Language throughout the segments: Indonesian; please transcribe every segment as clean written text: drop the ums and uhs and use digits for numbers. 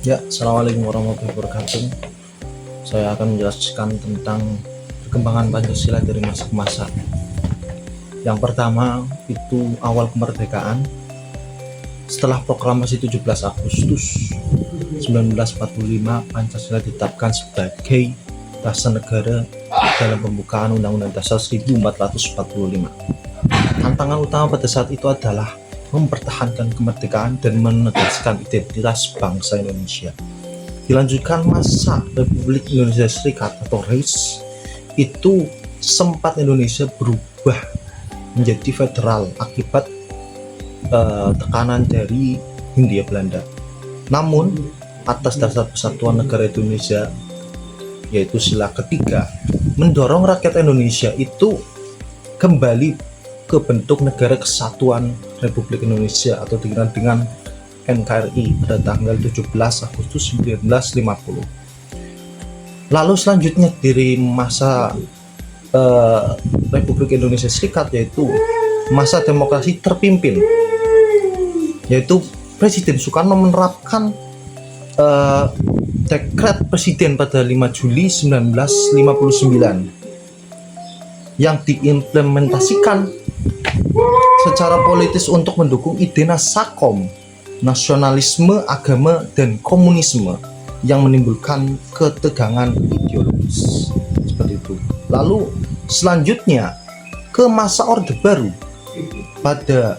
Ya, assalamualaikum warahmatullahi wabarakatuh. Saya akan menjelaskan tentang perkembangan Pancasila dari masa ke masa. Yang pertama itu awal kemerdekaan. Setelah proklamasi 17 Agustus 1945, Pancasila ditetapkan sebagai dasar negara dalam pembukaan Undang-Undang Dasar 1445. Tantangan utama pada saat itu adalah mempertahankan kemerdekaan dan menegaskan identitas bangsa Indonesia. Dilanjutkan masa Republik Indonesia Serikat atau RIS, itu sempat Indonesia berubah menjadi federal akibat tekanan dari Hindia Belanda. Namun atas dasar Persatuan Negara Indonesia, yaitu sila ketiga, mendorong rakyat Indonesia itu kembali ke bentuk negara kesatuan Republik Indonesia atau dikenal dengan NKRI pada tanggal 17 Agustus 1950. Lalu selanjutnya dari masa Republik Indonesia Serikat, yaitu masa demokrasi terpimpin, yaitu Presiden Soekarno menerapkan dekret presiden pada 5 Juli 1959 yang diimplementasikan secara politis untuk mendukung ide Nasakom, nasionalisme, agama, dan komunisme yang menimbulkan ketegangan ideologis. Seperti itu. Lalu selanjutnya ke masa Orde Baru. Pada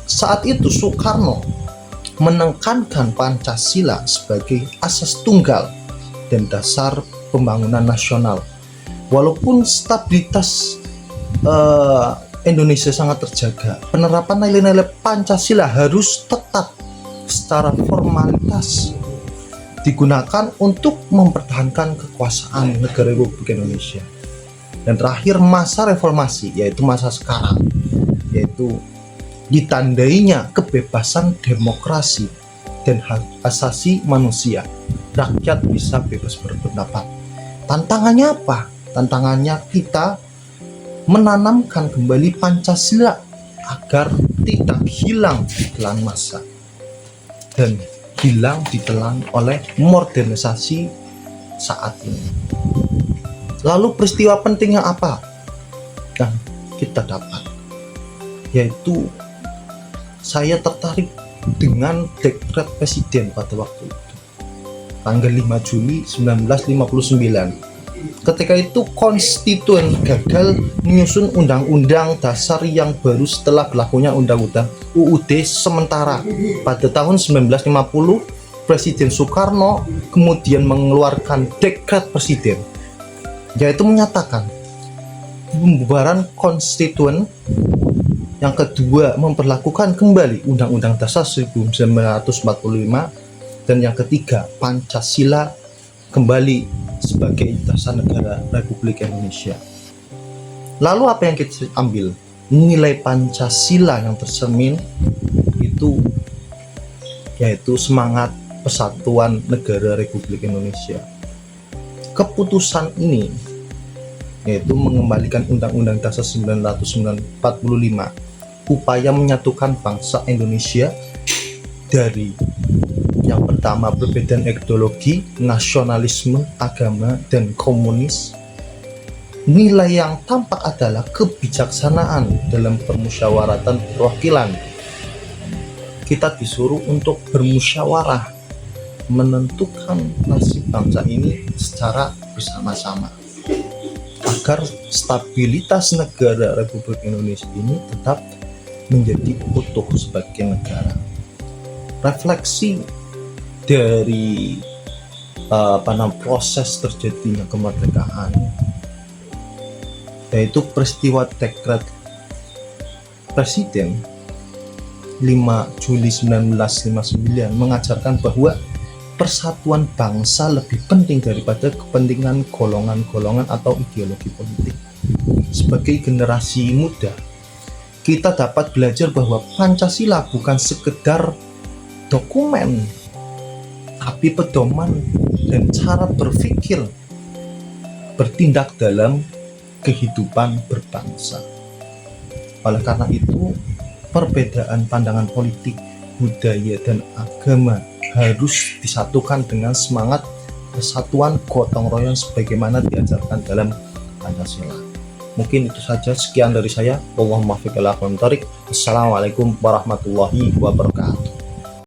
saat itu Soekarno menekankan Pancasila sebagai asas tunggal dan dasar pembangunan nasional. Walaupun stabilitas Indonesia sangat terjaga, penerapan nilai-nilai Pancasila harus tetap secara formalitas digunakan untuk mempertahankan kekuasaan negara Republik Indonesia. Dan terakhir masa reformasi, yaitu masa sekarang, yaitu ditandainya kebebasan demokrasi dan hak asasi manusia. Rakyat bisa bebas berpendapat. Tantangannya apa? Tantangannya kita menanamkan kembali Pancasila agar tidak hilang ditelan masa dan hilang ditelan oleh modernisasi saat ini. Lalu peristiwa pentingnya apa yang kita dapat? Yaitu saya tertarik dengan dekret presiden pada waktu itu, tanggal 5 Juli 1959. Ketika itu konstituen gagal menyusun undang-undang dasar yang baru setelah berlakunya undang-undang UUD sementara. Pada tahun 1950, Presiden Soekarno kemudian mengeluarkan dekret presiden, yaitu menyatakan pembubaran konstituen. Yang kedua, memperlakukan kembali Undang-Undang Dasar 1945, dan yang ketiga, Pancasila kembali sebagai dasar negara Republik Indonesia. Lalu apa yang kita ambil? Nilai Pancasila yang tercermin itu yaitu semangat persatuan negara Republik Indonesia. Keputusan ini yaitu mengembalikan Undang-Undang Dasar 1945, upaya menyatukan bangsa Indonesia dari yang pertama perbedaan ideologi, nasionalisme, agama, dan komunis. Nilai yang tampak adalah kebijaksanaan dalam permusyawaratan perwakilan. Kita disuruh untuk bermusyawarah menentukan nasib bangsa ini secara bersama-sama agar stabilitas negara Republik Indonesia ini tetap menjadi utuh sebagai negara. Refleksi dari proses terjadinya kemerdekaan, yaitu peristiwa dekret presiden 5 Juli 1959 mengajarkan bahwa persatuan bangsa lebih penting daripada kepentingan golongan-golongan atau ideologi politik. Sebagai generasi muda, kita dapat belajar bahwa Pancasila bukan sekedar dokumen, tapi pedoman dan cara berpikir bertindak dalam kehidupan berbangsa. Oleh karena itu, perbedaan pandangan politik, budaya, dan agama harus disatukan dengan semangat persatuan gotong royong sebagaimana diajarkan dalam Pancasila. Mungkin itu saja, sekian dari saya. Assalamualaikum warahmatullahi wabarakatuh.